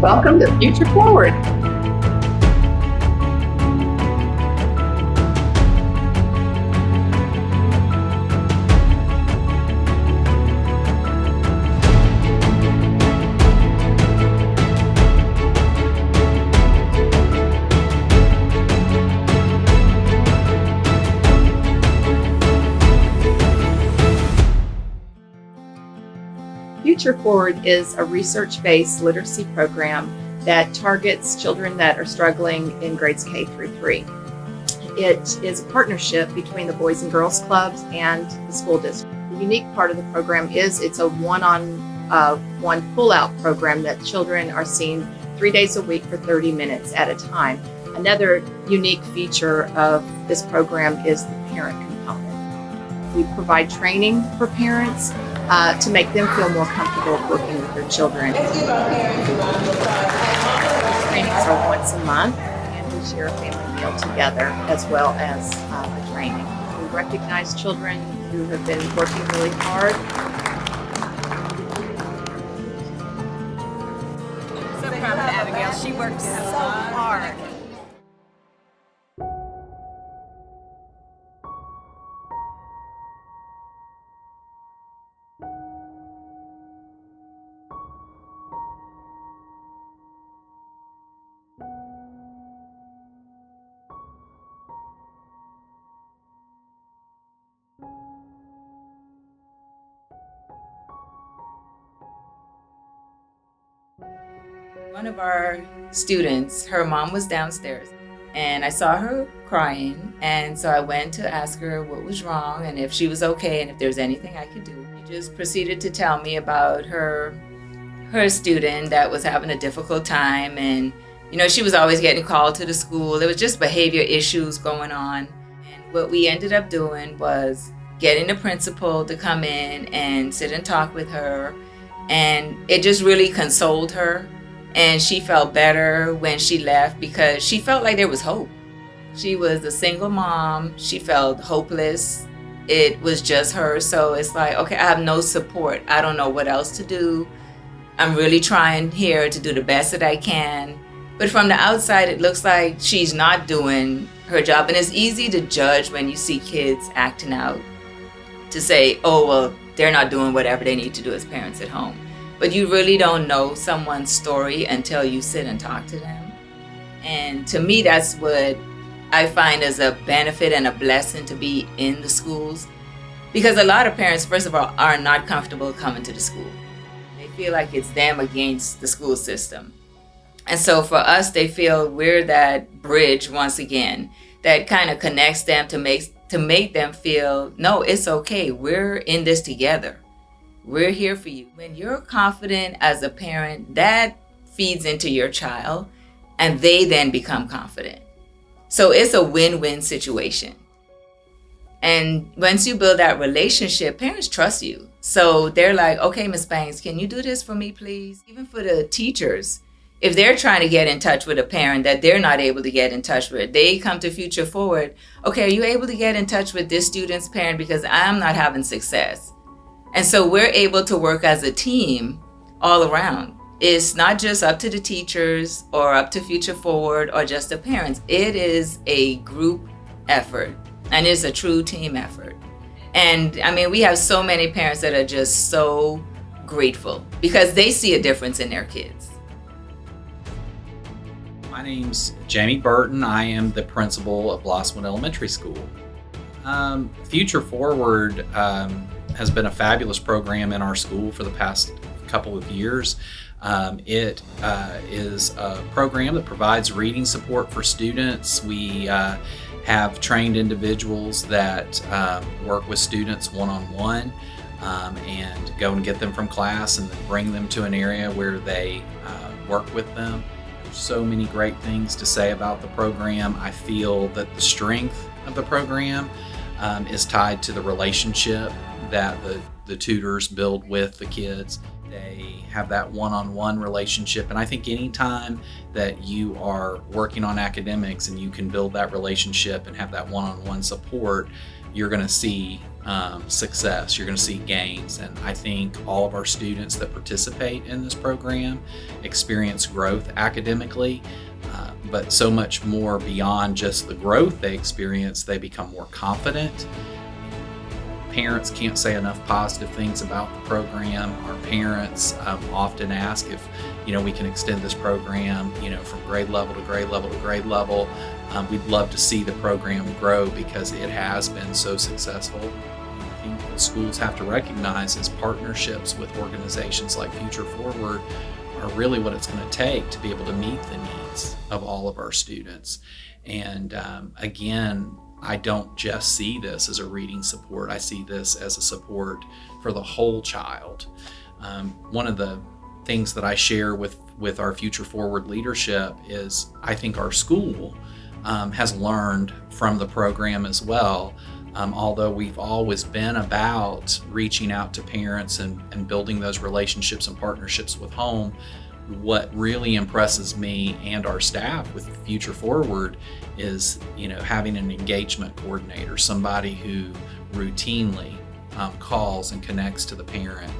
Welcome to Future Forward. Future Forward is a research-based literacy program that targets children that are struggling in grades K through 3. It is a partnership between the Boys and Girls Clubs and the school district. The unique part of the program is it's a one-on-one pull-out program that children are seen 3 days a week for 30 minutes at a time. Another unique feature of this program is the parent component. We provide training for parents to make them feel more comfortable working with their children. Trainings are once a month, and we share a family meal together as well as the training. We recognize children who have been working really hard. So proud of Abigail. She worked so hard. One of our students, her mom was downstairs, and I saw her crying, and so I went to ask her what was wrong and if she was okay and if there was anything I could do. She just proceeded to tell me about her student that was having a difficult time, and she was always getting called to the school. There was just behavior issues going on, and what we ended up doing was getting the principal to come in and sit and talk with her, and it just really consoled her. And she felt better when she left because she felt like there was hope. She was a single mom. She felt hopeless. It was just her. So it's like, okay, I have no support. I don't know what else to do. I'm really trying here to do the best that I can. But from the outside, it looks like she's not doing her job. And it's easy to judge when you see kids acting out, to say, oh, well, they're not doing whatever they need to do as parents at home. But you really don't know someone's story until you sit and talk to them. And to me, that's what I find as a benefit and a blessing to be in the schools. Because a lot of parents, first of all, are not comfortable coming to the school. They feel like it's them against the school system. And so for us, they feel we're that bridge once again that kind of connects them to make them feel, no, it's okay. We're in this together. We're here for you. When you're confident as a parent, that feeds into your child, and they then become confident. So it's a win-win situation. And once you build that relationship, parents trust you. So they're like, okay, Ms. Banks, can you do this for me, please? Even for the teachers, if they're trying to get in touch with a parent that they're not able to get in touch with, they come to Future Forward. Okay, are you able to get in touch with this student's parent because I'm not having success? And so we're able to work as a team all around. It's not just up to the teachers or up to Future Forward or just the parents. It is a group effort, and it's a true team effort. And I mean, we have so many parents that are just so grateful because they see a difference in their kids. My name's Jamie Burton. I am the principal of Blosswood Elementary School. Future Forward has been a fabulous program in our school for the past couple of years. It is a program that provides reading support for students. We have trained individuals that work with students one-on-one and go and get them from class and then bring them to an area where they work with them. There's so many great things to say about the program. I feel that the strength of the program is tied to the relationship that the tutors build with the kids. They have that one-on-one relationship. And I think anytime that you are working on academics and you can build that relationship and have that one-on-one support, you're going to see success. You're going to see gains. And I think all of our students that participate in this program experience growth academically, but so much more beyond just the growth they experience. They become more confident. Parents can't say enough positive things about the program. Our parents often ask if, we can extend this program, from grade level to grade level to grade level. We'd love to see the program grow because it has been so successful. I think what schools have to recognize is partnerships with organizations like Future Forward are really what it's going to take to be able to meet the needs of all of our students. And again, I don't just see this as a reading support. I see this as a support for the whole child. One of the things that I share with our Future Forward leadership is I think our school has learned from the program as well. Although we've always been about reaching out to parents and building those relationships and partnerships with home, what really impresses me and our staff with Future Forward is, having an engagement coordinator, somebody who routinely calls and connects to the parent,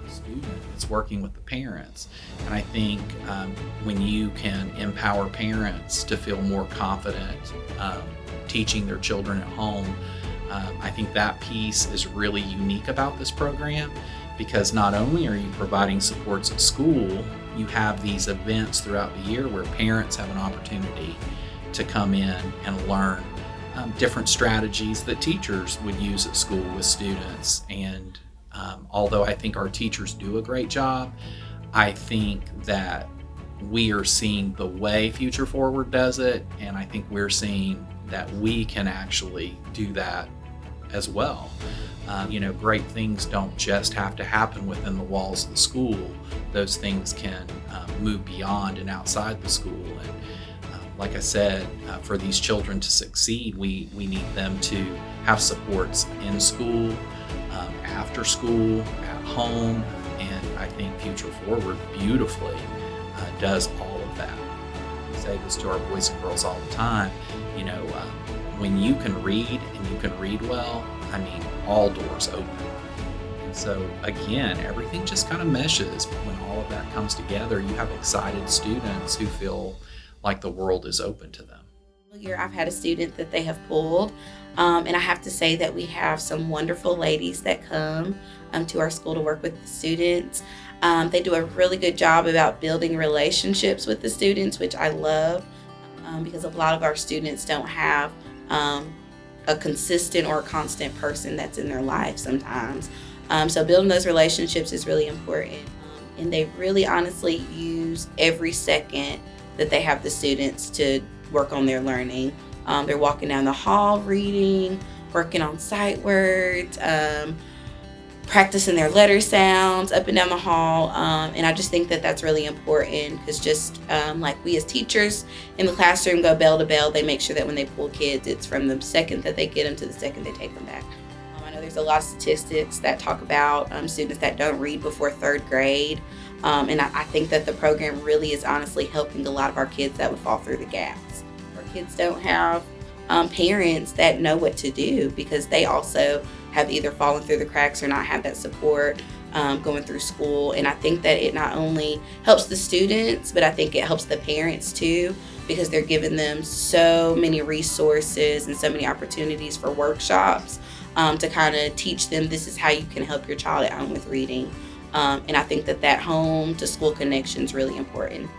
student that's working with the parents. And I think when you can empower parents to feel more confident teaching their children at home, I think that piece is really unique about this program, because not only are you providing supports at school, you have these events throughout the year where parents have an opportunity to come in and learn different strategies that teachers would use at school with students. And although I think our teachers do a great job, I think that we are seeing the way Future Forward does it, and I think we're seeing that we can actually do that as well. Great things don't just have to happen within the walls of the school. Those things can move beyond and outside the school. And like I said, for these children to succeed, we need them to have supports in school, after school, at home, and I think Future Forward beautifully does all of that. We say this to our boys and girls all the time, when you can read and you can read well, all doors open. And so again, everything just kind of meshes. When all of that comes together, you have excited students who feel like the world is open to them. Year I've had a student that they have pulled, and I have to say that we have some wonderful ladies that come to our school to work with the students. They do a really good job about building relationships with the students, which I love, because a lot of our students don't have a consistent or a constant person that's in their life sometimes. So building those relationships is really important. And they really honestly use every second that they have the students to work on their learning. They're walking down the hall reading, working on sight words, practicing their letter sounds up and down the hall. And I just think that that's really important, because just like we as teachers in the classroom go bell to bell, they make sure that when they pull kids, it's from the second that they get them to the second they take them back. I know there's a lot of statistics that talk about students that don't read before third grade. And I think that the program really is honestly helping a lot of our kids that would fall through the gaps. Our kids don't have parents that know what to do, because they also have either fallen through the cracks or not had that support going through school. And I think that it not only helps the students, but I think it helps the parents too, because they're giving them so many resources and so many opportunities for workshops to kind of teach them this is how you can help your child at home with reading. And I think that home to school connection is really important.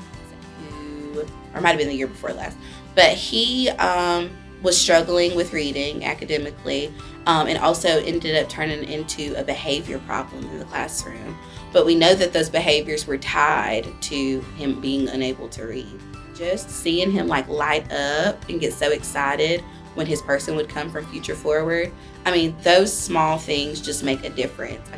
Or it might have been the year before last, but he was struggling with reading academically, and also ended up turning into a behavior problem in the classroom. But we know that those behaviors were tied to him being unable to read. Just seeing him light up and get so excited when his person would come from Future Forward, those small things just make a difference.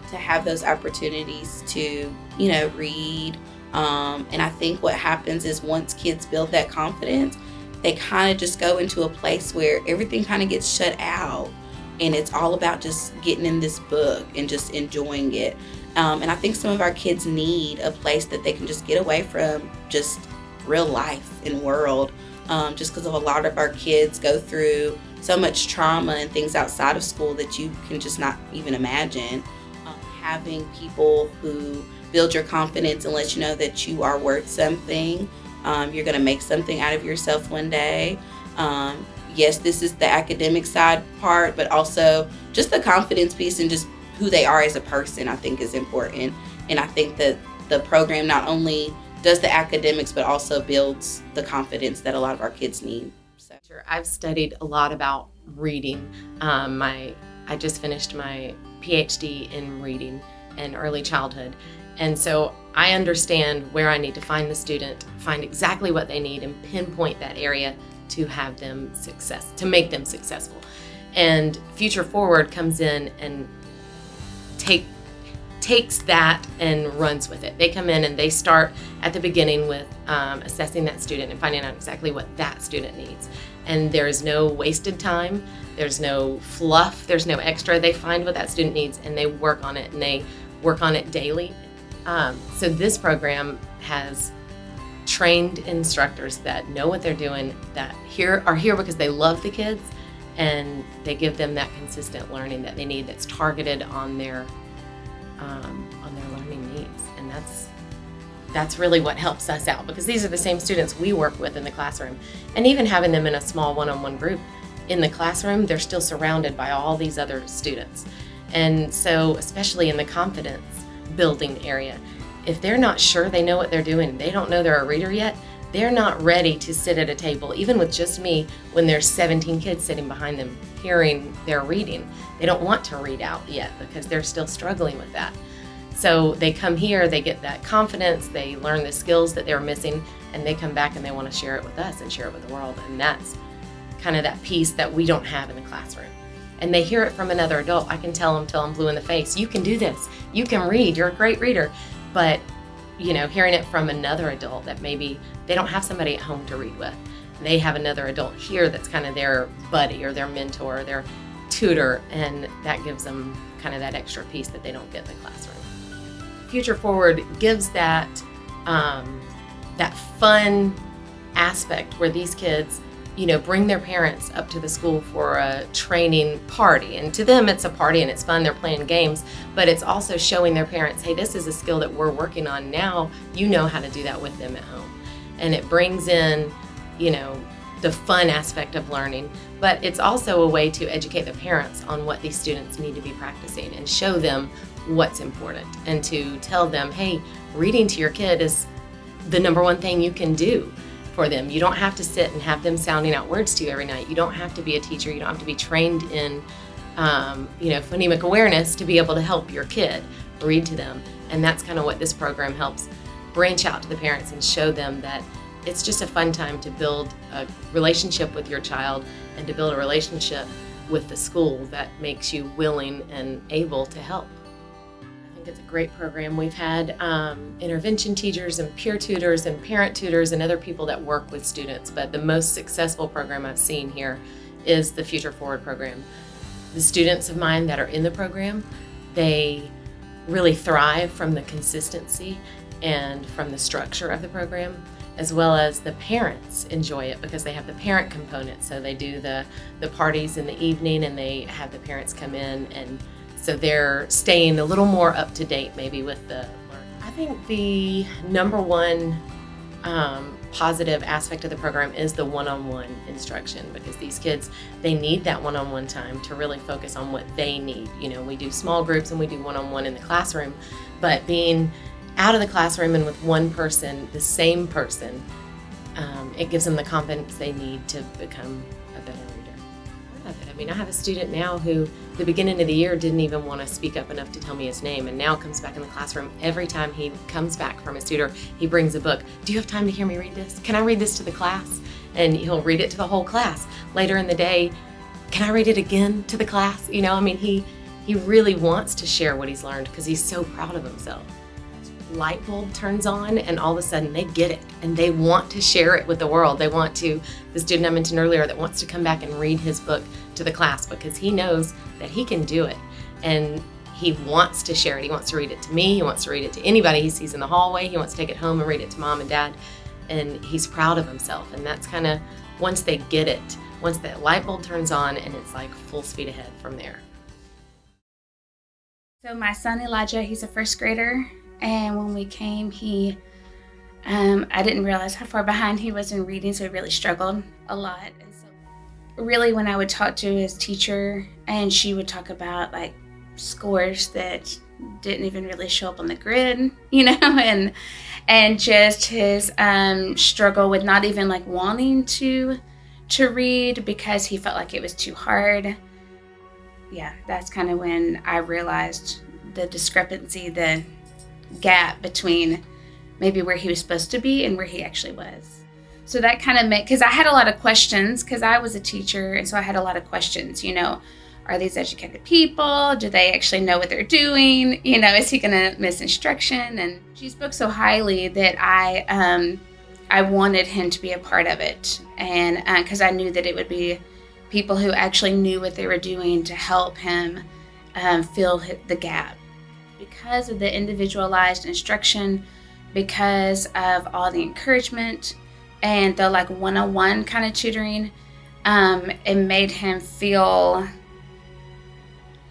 To have those opportunities to, read. And I think what happens is once kids build that confidence, they kind of just go into a place where everything kind of gets shut out. And it's all about just getting in this book and just enjoying it. And I think some of our kids need a place that they can just get away from just real life and world, just because of a lot of our kids go through so much trauma and things outside of school that you can just not even imagine. Having people who build your confidence and let you know that you are worth something, you're going to make something out of yourself one day. Yes, this is the academic side part, but also just the confidence piece and just who they are as a person, I think is important. And I think that the program not only does the academics, but also builds the confidence that a lot of our kids need. So. Sure. I've studied a lot about reading. I just finished my PhD in reading and early childhood. And so I understand where I need to find the student, find exactly what they need, and pinpoint that area to have them to make them successful. And Future Forward comes in and takes that and runs with it. They come in and they start at the beginning with assessing that student and finding out exactly what that student needs. And there's no wasted time, there's no fluff, there's no extra. They find what that student needs and they work on it, and they work on it daily. So this program has trained instructors that know what they're doing, that are here because they love the kids, and they give them that consistent learning that they need, that's targeted on their learning needs. And that's really what helps us out, because these are the same students we work with in the classroom. And even having them in a small one-on-one group in the classroom, they're still surrounded by all these other students. And so, especially in the confidence building area, if they're not sure they know what they're doing, they don't know they're a reader yet, they're not ready to sit at a table, even with just me, when there's 17 kids sitting behind them hearing their reading. They don't want to read out yet because they're still struggling with that. So they come here, they get that confidence, they learn the skills that they're missing, and they come back and they want to share it with us and share it with the world. And that's kind of that piece that we don't have in the classroom. And they hear it from another adult. I can tell them till I'm blue in the face, you can do this, you can read, you're a great reader. But hearing it from another adult that maybe they don't have somebody at home to read with, they have another adult here that's kind of their buddy or their mentor or their tutor, and that gives them kind of that extra piece that they don't get in the classroom. Future Forward gives that fun aspect where these kids bring their parents up to the school for a training party. And to them, it's a party and it's fun, they're playing games, but it's also showing their parents, hey, this is a skill that we're working on now, you know how to do that with them at home. And it brings in, the fun aspect of learning, but it's also a way to educate the parents on what these students need to be practicing and show them what's important, and to tell them, hey, reading to your kid is the number one thing you can do for them. You don't have to sit and have them sounding out words to you every night. You don't have to be a teacher. You don't have to be trained in, phonemic awareness to be able to help your kid read to them. And that's kind of what this program helps branch out to the parents and show them, that it's just a fun time to build a relationship with your child and to build a relationship with the school that makes you willing and able to help. I think it's a great program. We've had intervention teachers and peer tutors and parent tutors and other people that work with students, but the most successful program I've seen here is the Future Forward program. The students of mine that are in the program, they really thrive from the consistency and from the structure of the program, as well as the parents enjoy it because they have the parent component. So they do the parties in the evening and they have the parents come in, and so they're staying a little more up to date maybe with the learning. I think the number one positive aspect of the program is the one-on-one instruction, because these kids, they need that one-on-one time to really focus on what they need. We do small groups and we do one-on-one in the classroom, but being out of the classroom and with one person, the same person, it gives them the confidence they need to become a better reader. I love it. I mean, I have a student now who, the beginning of the year, didn't even want to speak up enough to tell me his name, and now comes back in the classroom. Every time he comes back from his tutor, he brings a book. Do you have time to hear me read this? Can I read this to the class? And he'll read it to the whole class. Later in the day, can I read it again to the class? He really wants to share what he's learned because he's so proud of himself. Light bulb turns on and all of a sudden they get it and they want to share it with the world. They want to, the student I mentioned earlier that wants to come back and read his book to the class because he knows that he can do it, and he wants to share it. He wants to read it to me. He wants to read it to anybody he sees in the hallway. He wants to take it home and read it to mom and dad. And he's proud of himself. And that's kind of, once they get it, once that light bulb turns on, and it's like full speed ahead from there. So my son Elijah, he's a first grader. And when we came, I didn't realize how far behind he was in reading, so he really struggled a lot. And so really when I would talk to his teacher and she would talk about like scores that didn't even really show up on the grid, and just his struggle with not even like wanting to read because he felt like it was too hard. Yeah, that's kind of when I realized the discrepancy, the gap between maybe where he was supposed to be and where he actually was. So that kind of meant, because I had a lot of questions, because I was a teacher, and so I had a lot of questions, are these educated people? Do they actually know what they're doing? Is he going to miss instruction? And she spoke so highly that I wanted him to be a part of it. And because I knew that it would be people who actually knew what they were doing to help him fill the gap. Because of the individualized instruction, because of all the encouragement and the like one-on-one kind of tutoring, it made him feel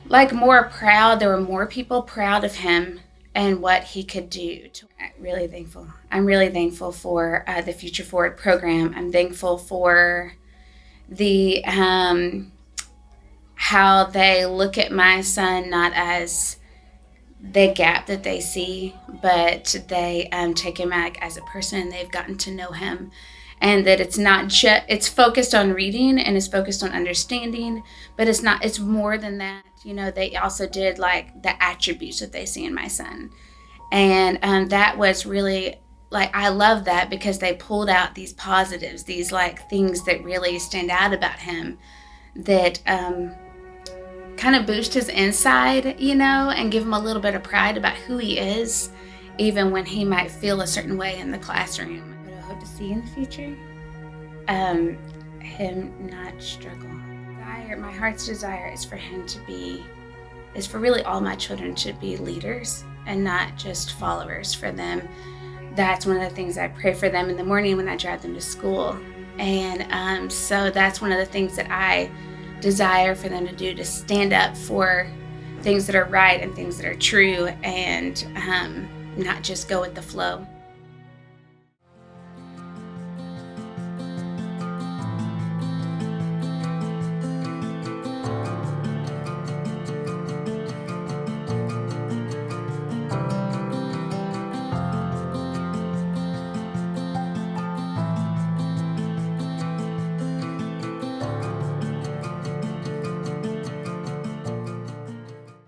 like more proud. There were more people proud of him and what he could do. I'm really thankful. I'm really thankful for the Future Forward program. I'm thankful for the how they look at my son not as the gap that they see, but they take him as a person. They've gotten to know him, and that it's not just, it's focused on reading and it's focused on understanding, but it's more than that. They also did like the attributes that they see in my son. And that was really, like, I love that because they pulled out these positives, these like things that really stand out about him that kind of boost his inside, and give him a little bit of pride about who he is, even when he might feel a certain way in the classroom. What I hope to see in the future, him not struggle. My heart's desire is for him to be, is for really all my children to be leaders and not just followers for them. That's one of the things I pray for them in the morning when I drive them to school. And so that's one of the things that I desire for them to do, to stand up for things that are right and things that are true, and not just go with the flow.